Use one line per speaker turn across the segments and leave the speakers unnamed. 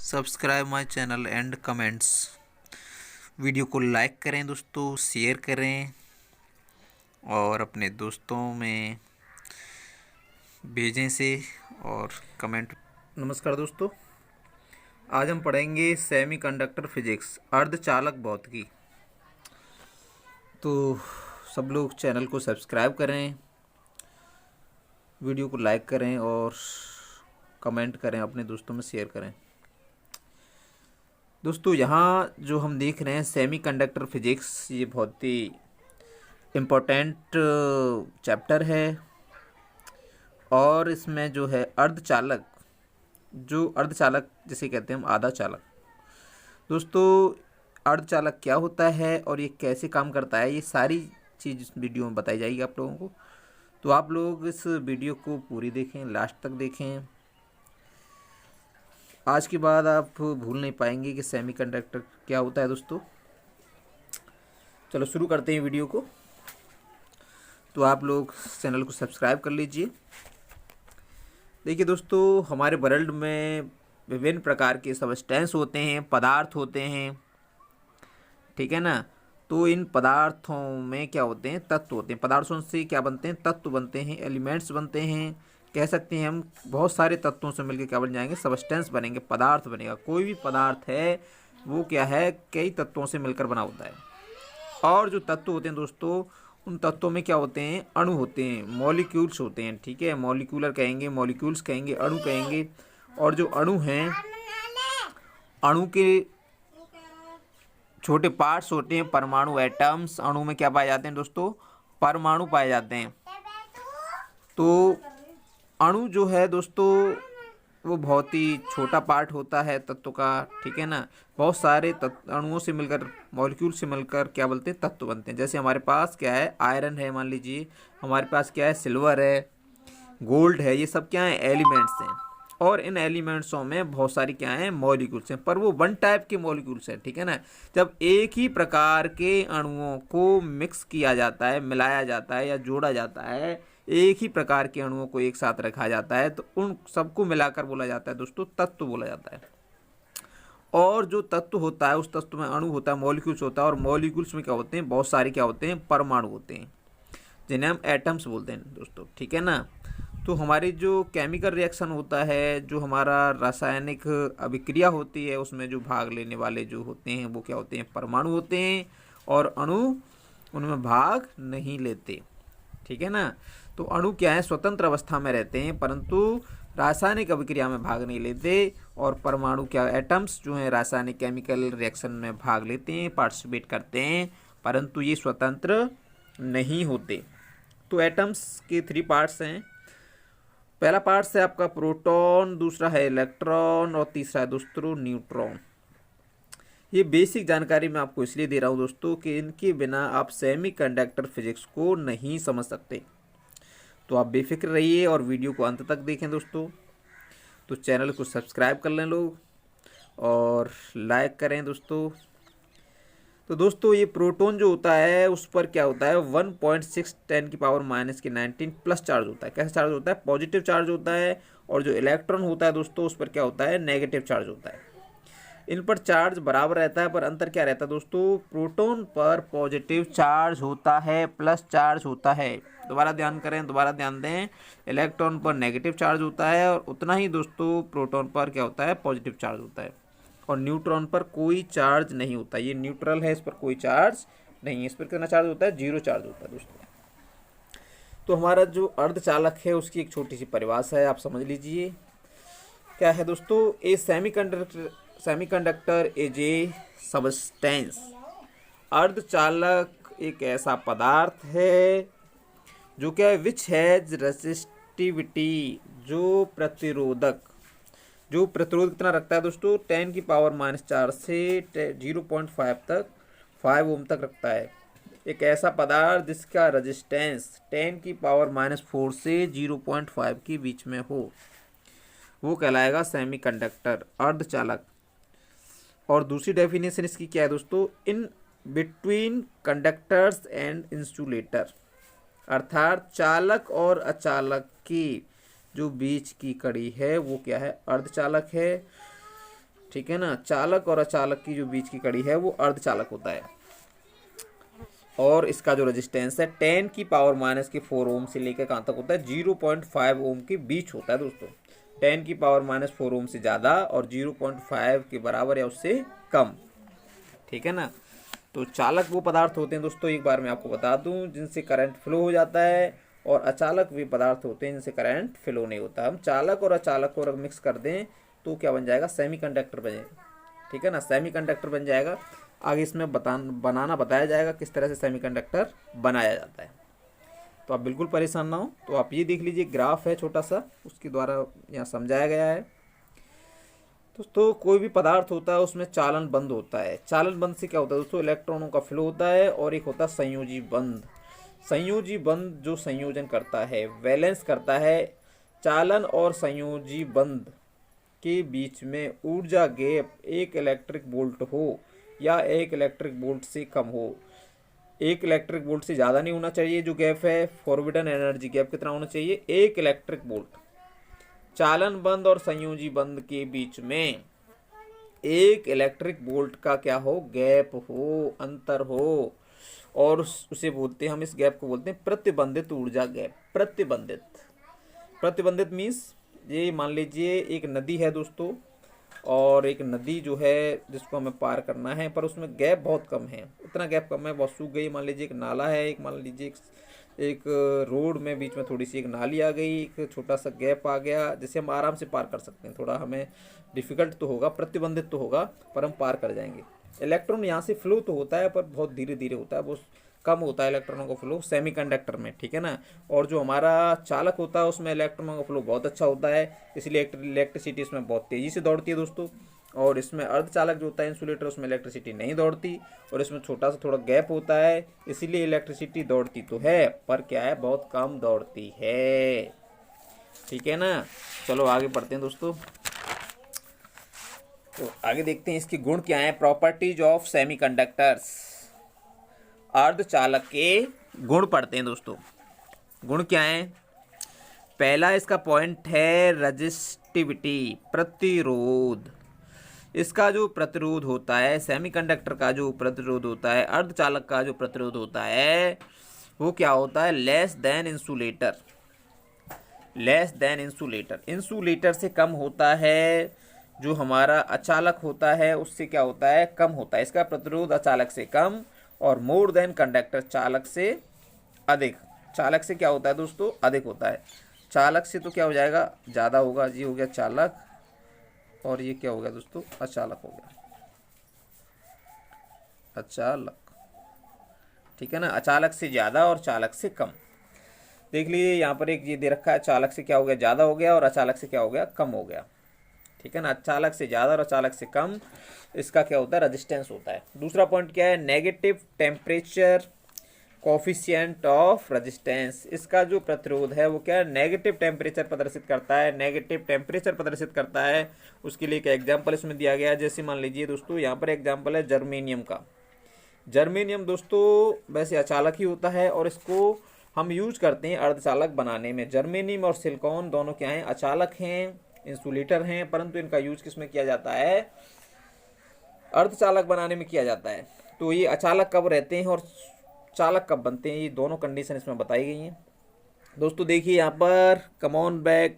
Subscribe my channel and comments. Video को like करें दोस्तों, शेयर करें और अपने दोस्तों में भेजें से और कमेंट। नमस्कार दोस्तों, आज हम पढ़ेंगे सेमीकंडक्टर फिजिक्स अर्धचालक भौतिकी। तो सब लोग चैनल को सब्सक्राइब करें, वीडियो को लाइक करें और कमेंट करें, अपने दोस्तों में शेयर करें। दोस्तों यहाँ जो हम देख रहे हैं सेमीकंडक्टर फिजिक्स, ये बहुत ही इम्पोर्टेंट चैप्टर है और इसमें जो है अर्धचालक, जो अर्धचालक जिसे कहते हैं हम आधा चालक। दोस्तों अर्धचालक क्या होता है और ये कैसे काम करता है, ये सारी चीज़ इस वीडियो में बताई जाएगी आप लोगों को। तो आप लोग इस वीडियो को पूरी देखें, लास्ट तक देखें। आज के बाद आप भूल नहीं पाएंगे कि सेमीकंडक्टर क्या होता है। दोस्तों चलो शुरू करते हैं वीडियो को। तो आप लोग चैनल को सब्सक्राइब कर लीजिए। देखिए दोस्तों, हमारे वर्ल्ड में विभिन्न प्रकार के सब्सटेंस होते हैं, पदार्थ होते हैं, ठीक है ना। तो इन पदार्थों में क्या होते हैं, तत्व होते हैं। पदार्थों से क्या बनते हैं, तत्व बनते हैं, एलिमेंट्स बनते हैं। कह सकते हैं हम बहुत सारे तत्वों से मिलकर क्या बन जाएंगे, सब्सटेंस बनेंगे, पदार्थ बनेगा। कोई भी पदार्थ है वो क्या है, कई तत्वों से मिलकर बना होता है। और जो तत्व होते हैं दोस्तों, उन तत्वों में क्या होते हैं, अणु होते हैं, मॉलिक्यूल्स होते हैं, ठीक है। मॉलिक्यूलर कहेंगे, मॉलिक्यूल्स कहेंगे, अणु कहेंगे। और जो अणु हैं, अणु के छोटे पार्ट्स होते हैं, परमाणु, एटम्स। अणु में क्या पाए जाते हैं दोस्तों, परमाणु पाए जाते हैं। तो अणु जो है दोस्तों वो बहुत ही छोटा पार्ट होता है तत्व का, ठीक है ना। बहुत सारे अणुओं से मिलकर, मॉलिक्यूल से मिलकर क्या बोलते हैं, तत्व बनते हैं। जैसे हमारे पास क्या है, आयरन है, मान लीजिए। हमारे पास क्या है, सिल्वर है, गोल्ड है। ये सब क्या है, एलिमेंट्स हैं। और इन एलिमेंट्सों में बहुत सारी क्या हैं, मॉलिक्यूल्स हैं। पर वो वन टाइप के मॉलिक्यूल्स हैं, ठीक है ना। जब एक ही प्रकार के अणुओं को मिक्स किया जाता है, मिलाया जाता है या जोड़ा जाता है, एक ही प्रकार के अणुओं को एक साथ रखा जाता है, तो उन सबको मिलाकर बोला जाता है दोस्तों, तत्व बोला जाता है। और जो तत्व होता है, उस तत्व में अणु होता है, मॉलिक्यूल्स होता है। और मॉलिक्यूल्स में क्या होते हैं, बहुत सारे क्या होते हैं, परमाणु होते हैं, जिन्हें हम एटम्स बोलते हैं दोस्तों, ठीक है ना। तो हमारी जो केमिकल रिएक्शन होता है, जो हमारा रासायनिक अभिक्रिया होती है, उसमें जो भाग लेने वाले जो होते हैं वो क्या होते हैं, परमाणु होते हैं। और अणु उनमें भाग नहीं लेते, ठीक है ना। तो अणु क्या है, स्वतंत्र अवस्था में रहते हैं, परंतु रासायनिक अभिक्रिया में भाग नहीं लेते। और परमाणु क्या, एटम्स जो हैं, रासायनिक केमिकल रिएक्शन में भाग लेते हैं, पार्टिसिपेट करते हैं, परंतु ये स्वतंत्र नहीं होते। तो एटम्स के 3 पार्ट्स हैं। पहला पार्ट्स है आपका प्रोटॉन, दूसरा है इलेक्ट्रॉन और तीसरा है दोस्तों न्यूट्रॉन। ये बेसिक जानकारी मैं आपको इसलिए दे रहा हूँ दोस्तों कि इनके बिना आप सेमीकंडक्टर फिजिक्स को नहीं समझ सकते। तो आप बेफिक्र रहिए और वीडियो को अंत तक देखें दोस्तों। तो चैनल को सब्सक्राइब कर लें लोग और लाइक करें दोस्तों। तो दोस्तों ये प्रोटॉन जो होता है उस पर क्या होता है, 1.6 10⁻⁻⁹ प्लस चार्ज होता है। कैसा चार्ज होता है, पॉजिटिव चार्ज होता है। और जो इलेक्ट्रॉन होता है दोस्तों, उस पर क्या होता है, नेगेटिव चार्ज होता है। इन पर चार्ज बराबर रहता है, पर अंतर क्या रहता है दोस्तों, प्रोटॉन पर पॉजिटिव चार्ज होता है, प्लस चार्ज होता है। दोबारा ध्यान करें, दोबारा ध्यान दें, इलेक्ट्रॉन पर नेगेटिव चार्ज होता है और उतना ही दोस्तों प्रोटॉन पर क्या होता है, पॉजिटिव चार्ज होता है। और न्यूट्रॉन पर कोई चार्ज नहीं होता, ये न्यूट्रल है, इस पर कोई चार्ज नहीं है। इस पर कितना चार्ज होता है, 0 चार्ज होता है दोस्तों। तो हमारा जो अर्धचालक है उसकी एक छोटी सी परिभाषा है, आप समझ लीजिए क्या है दोस्तों। ए सेमीकंडक्टर इज ए सबस्टेंस। अर्धचालक एक ऐसा पदार्थ है जो क्या है, विच हैज रेसिस्टिविटी, जो प्रतिरोधक, जो प्रतिरोध कितना रखता है दोस्तों, 10⁻⁴ से 0.5 तक, 5 ओम तक रखता है। एक ऐसा पदार्थ जिसका रेजिस्टेंस 10⁻⁴ से 0.5 के बीच में हो, वो कहलाएगा सेमीकंडक्टर, अर्धचालक। और दूसरी डेफिनेशन इसकी क्या है दोस्तों, in between conductors and insulator, अर्थात चालक और अचालक की जो बीच की कड़ी है वो क्या है, अर्धचालक है। ठीक है ना। चालक और अचालक की जो बीच की कड़ी है वो अर्धचालक होता है। और इसका जो रेजिस्टेंस है 10⁻⁻⁴ ओम से लेकर कहाँ तक होता है, 0.5 ओम के बीच होता है दोस्तों। 10⁻⁻⁴ ओम से ज़्यादा और 0.5 के बराबर या उससे कम, ठीक है ना। तो चालक वो पदार्थ होते हैं दोस्तों, एक बार मैं आपको बता दूं, जिनसे करंट फ्लो हो जाता है, और अचालक वे पदार्थ होते हैं जिनसे करंट फ्लो नहीं होता। हम चालक और अचालक को अगर मिक्स कर दें तो क्या बन जाएगा, सेमीकंडक्टर बनेगा, ठीक है ना, सेमीकंडक्टर बन जाएगा। आगे इसमें बनाना बताया जाएगा किस तरह से सेमीकंडक्टर बनाया जाता है। तो आप बिल्कुल परेशान ना हो। तो आप ये देख लीजिए, ग्राफ है छोटा सा, उसके द्वारा यहाँ समझाया गया है। दोस्तों कोई भी पदार्थ होता है उसमें चालन बंद होता है। चालन बंद से क्या होता है दोस्तों, इलेक्ट्रॉनों का फ्लो होता है, और एक होता है संयोजी बंद। संयोजी बंद जो संयोजन करता है, वैलेंस करता है। चालन और संयोजी बंद के बीच में ऊर्जा गैप 1 इलेक्ट्रिक वोल्ट हो या 1 इलेक्ट्रिक वोल्ट से कम हो। 1 इलेक्ट्रिक वोल्ट से ज़्यादा नहीं होना चाहिए जो गैप है। फॉरबिडन एनर्जी गैप कितना होना चाहिए, 1 इलेक्ट्रिक वोल्ट। चालन बंद और संयोजी बंद के बीच में 1 इलेक्ट्रिक वोल्ट का क्या हो, गैप हो, अंतर हो, और उसे बोलते हैं, हम इस गैप को बोलते हैं प्रतिबंधित ऊर्जा गैप। प्रतिबंधित मीन्स ये मान लीजिए एक नदी है दोस्तों, और एक नदी जो है जिसको हमें पार करना है, पर उसमें गैप बहुत कम है, इतना गैप कम है, बहुत सूख गई। मान लीजिए एक नाला है, एक मान लीजिए एक रोड में बीच में थोड़ी सी एक नाली आ गई, एक छोटा सा गैप आ गया, जिसे हम आराम से पार कर सकते हैं। थोड़ा हमें डिफिकल्ट तो होगा, प्रतिबंधित तो होगा, पर हम पार कर जाएंगे। इलेक्ट्रॉन यहाँ से फ्लो तो होता है, पर बहुत धीरे धीरे होता है, बहुत कम होता है इलेक्ट्रॉनों का फ्लो सेमीकंडक्टर में, ठीक है ना। और जो हमारा चालक होता है उसमें इलेक्ट्रॉनों का फ्लो बहुत अच्छा होता है, इसलिए इलेक्ट्रिसिटी इसमें बहुत तेज़ी से दौड़ती है दोस्तों। और इसमें अर्धचालक जो होता है इंसुलेटर, उसमें इलेक्ट्रिसिटी नहीं दौड़ती, और इसमें छोटा सा थोड़ा गैप होता है, इसीलिए इलेक्ट्रिसिटी दौड़ती तो है, पर क्या है, बहुत कम दौड़ती है, ठीक है ना। चलो आगे बढ़ते हैं दोस्तों। तो आगे देखते हैं इसके गुण क्या हैं, प्रॉपर्टीज ऑफ सेमीकंडक्टर्स। अर्धचालक के गुण पढ़ते हैं दोस्तों। गुण क्या हैं, पहला इसका पॉइंट है रजिस्टिविटी, प्रतिरोध। इसका जो प्रतिरोध होता है, सेमीकंडक्टर का जो प्रतिरोध होता है, अर्धचालक का जो प्रतिरोध होता है, वो क्या होता है, less than insulator. Less than insulator, insulator से कम होता है। जो हमारा अचालक होता है उससे क्या होता है, कम होता है। इसका प्रतिरोध अचालक से कम, और मोर देन कंडक्टर, चालक से अधिक। चालक से क्या होता है दोस्तों, अधिक होता है। चालक से तो क्या हो जाएगा, ज़्यादा होगा। जी हो गया चालक, और ये क्या हो गया दोस्तों, अचालक हो गया, अचालक, ठीक है ना। अचालक से ज़्यादा और चालक से कम। देख लीजिए यहाँ पर एक ये दे रखा है, चालक से क्या हो गया, ज़्यादा हो गया, और अचालक से क्या हो गया, कम हो गया, ठीक है ना। अचालक से ज़्यादा और अचालक से कम, इसका क्या होता है, रेजिस्टेंस होता है। दूसरा पॉइंट क्या है, negative temperature coefficient of resistance. इसका जो प्रतिरोध है वो क्या है, नेगेटिव टेम्परेचर प्रदर्शित करता है, नेगेटिव टेम्परेचर प्रदर्शित करता है। उसके लिए एक एग्जाम्पल इसमें दिया गया है, जैसे मान लीजिए दोस्तों यहाँ पर एग्जाम्पल है जर्मेनियम का। जर्मेनियम दोस्तों वैसे अचालक ही होता है, और इसको हम यूज करते हैं अर्धचालक बनाने में। जर्मेनियम और सिलिकॉन दोनों क्या हैं, अचालक हैं, इंसुलेटर हैं, परंतु इनका यूज किस में किया जाता है, अर्धचालक बनाने में किया जाता है। तो ये अचालक कब रहते हैं और चालक कब बनते हैं, ये दोनों कंडीशन इसमें बताई गई हैं दोस्तों। देखिए यहाँ पर कमॉन बैक,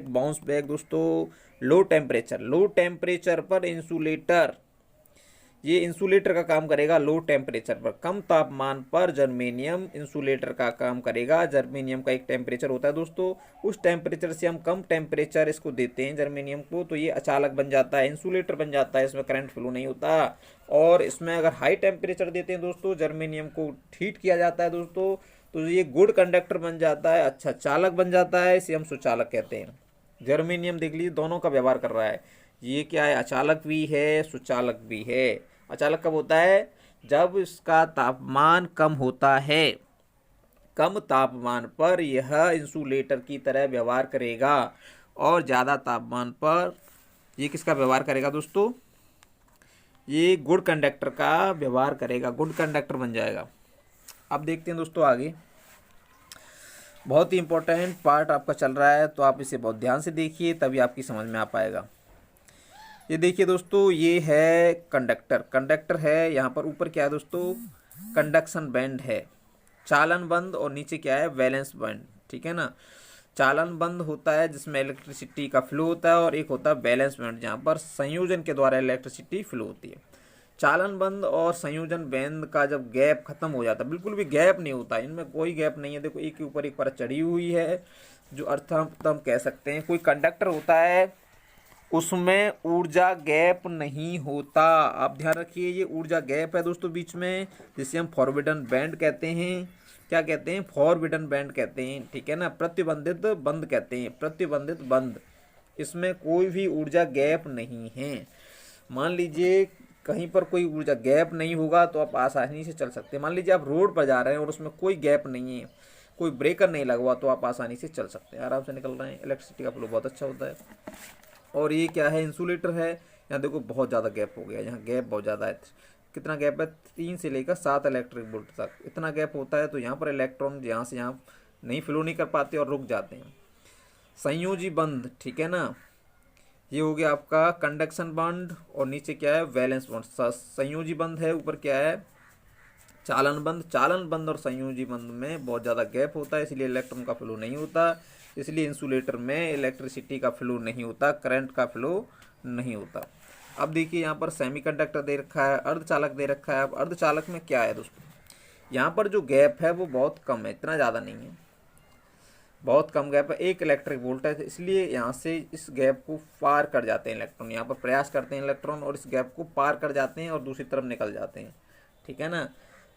बाउंस बैक दोस्तों। लो टेम्परेचर पर इंसुलेटर, ये इंसुलेटर का काम करेगा लो टेम्परेचर पर। कम तापमान पर जर्मेनियम इंसुलेटर का काम करेगा। जर्मेनियम का एक टेम्परेचर होता है दोस्तों, उस टेम्परेचर से हम कम टेम्परेचर इसको देते हैं जर्मेनियम को, तो ये अचालक बन जाता है, इंसुलेटर बन जाता है, इसमें करंट फ्लो नहीं होता। और इसमें अगर हाई टेम्परेचर देते हैं दोस्तों, जर्मेनियम को हीट किया जाता है दोस्तों, तो ये गुड कंडक्टर बन जाता है, अच्छा चालक बन जाता है, इसे हम सुचालक कहते हैं। जर्मेनियम देख लीजिए दोनों का व्यवहार कर रहा है, ये क्या है, अचालक भी है, सुचालक भी है। अचालक कब होता है, जब इसका तापमान कम होता है। कम तापमान पर यह इंसुलेटर की तरह व्यवहार करेगा, और ज़्यादा तापमान पर ये किसका व्यवहार करेगा दोस्तों, ये गुड कंडक्टर का व्यवहार करेगा, गुड कंडक्टर बन जाएगा। अब देखते हैं दोस्तों आगे, बहुत ही इंपॉर्टेंट पार्ट आपका चल रहा है, तो आप इसे बहुत ध्यान से देखिए, तभी आपकी समझ में आ पाएगा। ये देखिए दोस्तों, ये है कंडक्टर, कंडक्टर है। यहाँ पर ऊपर क्या है दोस्तों, कंडक्शन बैंड है, चालन बंद, और नीचे क्या है, वैलेंस बैंड। ठीक है ना। चालन बंद होता है जिसमें इलेक्ट्रिसिटी का फ्लो होता है, और एक होता है बैलेंस बैंड जहाँ पर संयोजन के द्वारा इलेक्ट्रिसिटी फ्लो होती है। चालन बंद और संयोजन बैंड का जब गैप खत्म हो जाता है, बिल्कुल भी गैप नहीं होता, इनमें कोई गैप नहीं है। देखो एक के ऊपर एक परत चढ़ी हुई है, जो अर्थ हम कह सकते हैं। कोई कंडक्टर होता है उसमें ऊर्जा गैप नहीं होता। आप ध्यान रखिए, ये ऊर्जा गैप है दोस्तों बीच में, जिसे हम फॉरबिडन बैंड कहते हैं। क्या कहते हैं, फॉरबिडन बैंड कहते हैं। ठीक है ना। प्रतिबंधित बंद कहते हैं, प्रतिबंधित बंद। इसमें कोई भी ऊर्जा गैप नहीं है। मान लीजिए कहीं पर कोई ऊर्जा गैप नहीं होगा तो आप आसानी से चल सकते हैं। मान लीजिए आप रोड पर जा रहे हैं और उसमें कोई गैप नहीं है, कोई ब्रेकर नहीं लगा तो आप आसानी से चल सकते हैं, आराम से निकल रहे हैं। इलेक्ट्रिसिटी का फ्लो बहुत अच्छा होता है। और ये क्या है, इंसुलेटर है। यहाँ देखो बहुत ज़्यादा गैप हो गया, यहाँ गैप बहुत ज़्यादा है। कितना गैप है, 3 से लेकर 7 इलेक्ट्रिक वोल्ट तक इतना गैप होता है। तो यहाँ पर इलेक्ट्रॉन यहाँ से यहाँ नहीं फ्लो नहीं कर पाते और रुक जाते हैं। संयोजी बंद, ठीक है ना। ये हो गया आपका कंडक्शन बंद, और नीचे क्या है, वैलेंस बंद। संयोजी बंद है, ऊपर क्या है, चालन बंद। चालन बंद और संयोजी बंद में बहुत ज़्यादा गैप होता है, इसलिए इलेक्ट्रॉन का फ्लो नहीं होता। इसलिए इंसुलेटर में इलेक्ट्रिसिटी का फ्लो नहीं होता, करंट का फ्लो नहीं होता। अब देखिए यहाँ पर सेमीकंडक्टर दे रखा है, अर्धचालक दे रखा है। अब अर्धचालक में क्या है दोस्तों, यहाँ पर जो गैप है वो बहुत कम है, इतना ज़्यादा नहीं है, बहुत कम गैप है, 1 इलेक्ट्रिक वोल्ट है। इसलिए यहाँ से इस गैप को पार कर जाते हैं इलेक्ट्रॉन, यहाँ पर प्रयास करते हैं इलेक्ट्रॉन और इस गैप को पार कर जाते हैं और दूसरी तरफ निकल जाते हैं। ठीक है ना।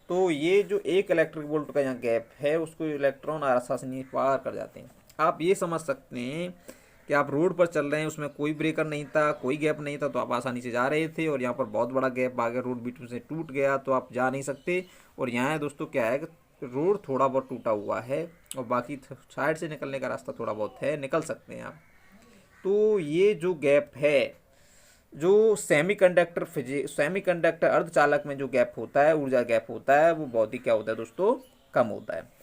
तो ये जो 1 इलेक्ट्रिक वोल्ट का यहाँ गैप है उसको इलेक्ट्रॉन आसानी से पार कर जाते हैं। आप ये समझ सकते हैं कि आप रोड पर चल रहे हैं, उसमें कोई ब्रेकर नहीं था, कोई गैप नहीं था, तो आप आसानी से जा रहे थे, और यहाँ पर बहुत बड़ा गैप आ गया, रोड बीच में से टूट गया तो आप जा नहीं सकते। और यहाँ है दोस्तों क्या है, रोड थोड़ा बहुत टूटा हुआ है और बाकी साइड से निकलने का रास्ता थोड़ा बहुत है, निकल सकते हैं आप। तो ये जो गैप है, जो सेमीकंडक्टर अर्धचालक में जो गैप होता है, ऊर्जा गैप होता है, वो बहुत ही क्या होता है दोस्तों, कम होता है।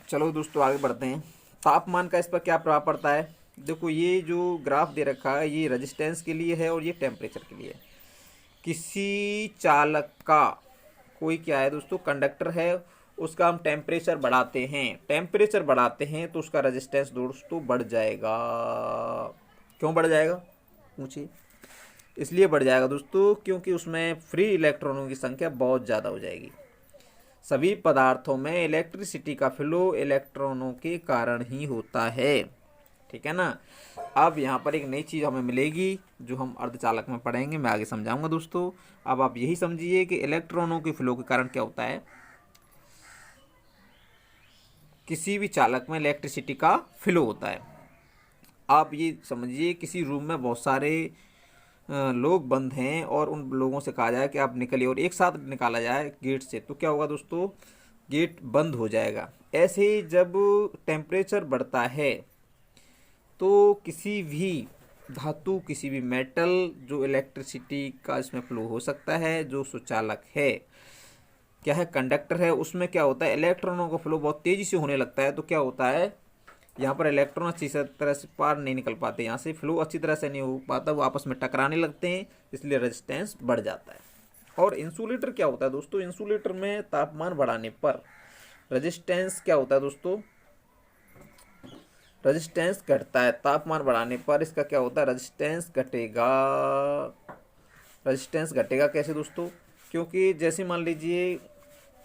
चलो दोस्तों आगे बढ़ते हैं। तापमान का इस पर क्या प्रभाव पड़ता है। देखो ये जो ग्राफ दे रखा है ये रेजिस्टेंस के लिए है और ये टेम्परेचर के लिए। किसी चालक का कोई क्या है दोस्तों, कंडक्टर है, उसका हम टेम्परेचर बढ़ाते हैं, टेम्परेचर बढ़ाते हैं तो उसका रेजिस्टेंस दोस्तों बढ़ जाएगा। क्यों बढ़ जाएगा, पूछिए। इसलिए बढ़ जाएगा दोस्तों क्योंकि उसमें फ्री इलेक्ट्रॉनों की संख्या बहुत ज़्यादा हो जाएगी। सभी पदार्थों में इलेक्ट्रिसिटी का फ्लो इलेक्ट्रॉनों के कारण ही होता है। ठीक है ना। अब यहाँ पर एक नई चीज़ हमें मिलेगी जो हम अर्धचालक में पढ़ेंगे, मैं आगे समझाऊंगा दोस्तों। अब आप यही समझिए कि इलेक्ट्रॉनों के फ्लो के कारण क्या होता है, किसी भी चालक में इलेक्ट्रिसिटी का फ्लो होता है। आप ये समझिए किसी रूम में बहुत सारे लोग बंद हैं और उन लोगों से कहा जाए कि आप निकलिए और एक साथ निकाला जाए गेट से, तो क्या होगा दोस्तों, गेट बंद हो जाएगा। ऐसे ही जब टेम्परेचर बढ़ता है तो किसी भी धातु, किसी भी मेटल जो इलेक्ट्रिसिटी का इसमें फ्लो हो सकता है, जो सुचालक है, क्या है, कंडक्टर है, उसमें क्या होता है, इलेक्ट्रॉनों का फ्लो बहुत तेज़ी से होने लगता है। तो क्या होता है, यहाँ पर इलेक्ट्रॉन अच्छी तरह से पार नहीं निकल पाते, यहाँ से फ्लो अच्छी तरह से नहीं हो पाता, वो आपस में टकराने लगते हैं, इसलिए रेजिस्टेंस बढ़ जाता है। और इंसुलेटर क्या होता है दोस्तों, इंसुलेटर में तापमान बढ़ाने पर रेजिस्टेंस क्या होता है दोस्तों, रेजिस्टेंस घटता है। तापमान बढ़ाने पर इसका क्या होता है, रेजिस्टेंस घटेगा। रेजिस्टेंस घटेगा कैसे दोस्तों, क्योंकि जैसे मान लीजिए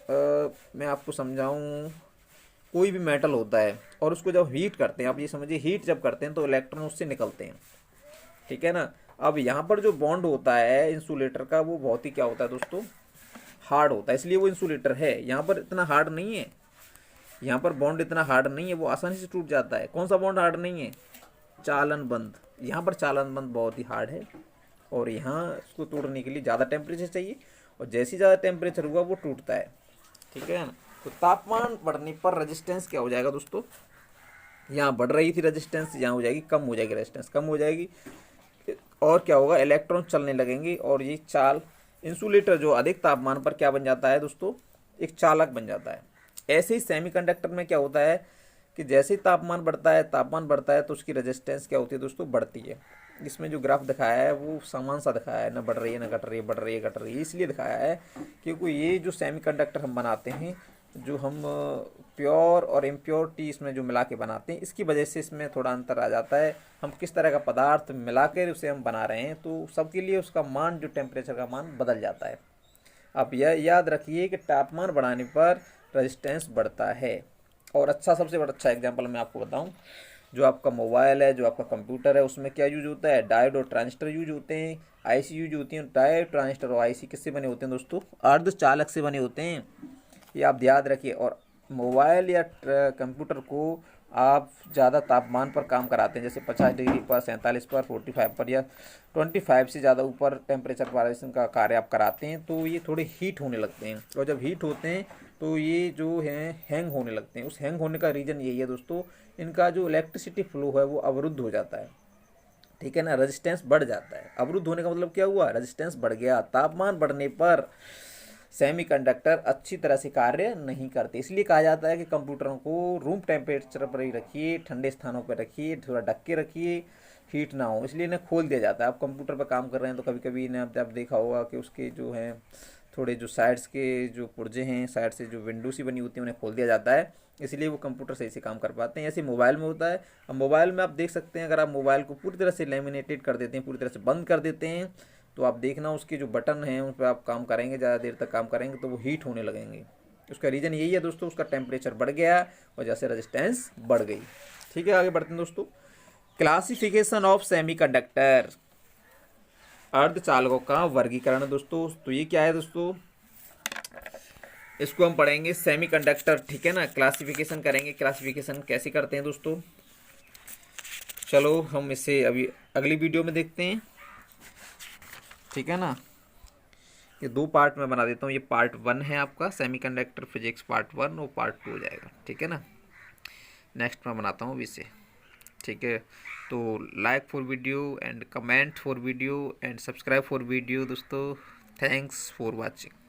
मैं आपको समझाऊं, कोई भी मेटल होता है और उसको जब हीट करते हैं, आप ये समझिए हीट जब करते हैं तो इलेक्ट्रॉन उससे निकलते हैं। ठीक है ना। अब यहाँ पर जो बॉन्ड होता है इंसुलेटर का, वो बहुत ही क्या होता है दोस्तों, हार्ड होता है, इसलिए वो इंसुलेटर है। यहाँ पर इतना हार्ड नहीं है, यहाँ पर बॉन्ड इतना हार्ड नहीं है, वो आसानी से टूट जाता है। कौन सा बॉन्ड हार्ड नहीं है, चालन बंद। यहाँ पर चालन बंद बहुत ही हार्ड है और यहाँ इसको तोड़ने के लिए ज़्यादा टेम्परेचर चाहिए, और जैसे ज़्यादा टेम्परेचर हुआ वो टूटता है। ठीक है ना। तो तापमान बढ़ने पर रेजिस्टेंस क्या हो जाएगा दोस्तों, यहाँ बढ़ रही थी रेजिस्टेंस, यहाँ हो जाएगी कम, हो जाएगी रेजिस्टेंस कम हो जाएगी, और क्या होगा, इलेक्ट्रॉन चलने लगेंगे और ये चाल इंसुलेटर जो अधिक तापमान पर क्या बन जाता है दोस्तों, एक चालक बन जाता है। ऐसे ही सेमीकंडक्टर में क्या होता है कि जैसे ही तापमान बढ़ता है तो उसकी रेजिस्टेंस क्या होती है दोस्तों, बढ़ती है। इसमें जो ग्राफ दिखाया है वो समान सा दिखाया है, ना बढ़ रही है ना घट रही है, बढ़ रही है घट रही है, इसलिए दिखाया है क्योंकि ये जो सेमीकंडक्टर हम बनाते हैं, जो हम प्योर और इम्प्योरिटी इसमें जो मिला के बनाते हैं, इसकी वजह से इसमें थोड़ा अंतर आ जाता है। हम किस तरह का पदार्थ मिला कर उसे हम बना रहे हैं, तो सबके लिए उसका मान, जो टेम्परेचर का मान बदल जाता है। आप यह याद रखिए कि तापमान बढ़ाने पर रेजिस्टेंस बढ़ता है। और सबसे बड़ा अच्छा एग्जाम्पल मैं आपको बताऊं, जो आपका मोबाइल है, जो आपका कंप्यूटर है, उसमें क्या यूज होता है, डायोड और ट्रांजिस्टर यूज होते हैं, आईसी यूज होती हैं। डायोड, ट्रांजिस्टर और आईसी किससे बने होते हैं दोस्तों, अर्धचालक से बने होते हैं, ये आप याद रखिए। और मोबाइल या कंप्यूटर को आप ज़्यादा तापमान पर काम कराते हैं, जैसे 50 डिग्री पर, 47 पर, 45 पर या 25 से ज़्यादा ऊपर टेम्परेचर पर इसका कार्य आप कराते हैं, तो ये थोड़े हीट होने लगते हैं। और जब हीट होते हैं तो ये जो हैं हैंग होने लगते हैं। उस हैंग होने का रीज़न यही है दोस्तों, इनका जो इलेक्ट्रिसिटी फ्लो है वो अवरुद्ध हो जाता है, ठीक है ना, रेजिस्टेंस बढ़ जाता है। अवरुद्ध होने का मतलब क्या हुआ, रेजिस्टेंस बढ़ गया। तापमान बढ़ने पर सेमीकंडक्टर अच्छी तरह से कार्य नहीं करते, इसलिए कहा जाता है कि कंप्यूटरों को रूम टेम्परेचर पर ही रखिए, ठंडे स्थानों पर रखिए, थोड़ा ढक के रखिए, हीट ना हो, इसलिए इन्हें खोल दिया जाता है। आप कंप्यूटर पर काम कर रहे हैं तो कभी कभी इन्हें आप देखा होगा कि उसके जो हैं थोड़े जो साइड्स के जो पुर्जे हैं, साइड से जो विंडो सी बनी होती है, उन्हें खोल दिया जाता है, इसलिए वो कंप्यूटर सही से काम कर पाते हैं। ऐसे मोबाइल में होता है। अब मोबाइल में आप देख सकते हैं, अगर आप मोबाइल को पूरी तरह से लेमिनेटेड कर देते हैं, पूरी तरह से बंद कर देते हैं, तो आप देखना उसके जो बटन हैं उन पर आप काम करेंगे, ज़्यादा देर तक काम करेंगे तो वो हीट होने लगेंगे। उसका रीज़न यही है दोस्तों, उसका टेम्परेचर बढ़ गया और जैसे रेजिस्टेंस बढ़ गई। ठीक है, आगे बढ़ते हैं दोस्तों। क्लासिफिकेशन ऑफ सेमीकंडक्टर, अर्धचालकों का वर्गीकरण दोस्तों। तो ये क्या है दोस्तों, इसको हम पढ़ेंगे सेमीकंडक्टर, ठीक है ना। क्लासिफिकेशन करेंगे, क्लासिफिकेशन कैसे करते हैं दोस्तों, चलो हम इसे अभी अगली वीडियो में देखते हैं, ठीक है ना। ये 2 पार्ट में बना देता हूँ, ये पार्ट 1 है आपका सेमीकंडक्टर फिजिक्स पार्ट 1, और पार्ट 2 हो जाएगा, ठीक है ना। नेक्स्ट में बनाता हूँ इसे, ठीक है। तो like for video and comment for video and subscribe for video दोस्तों। Thanks for watching.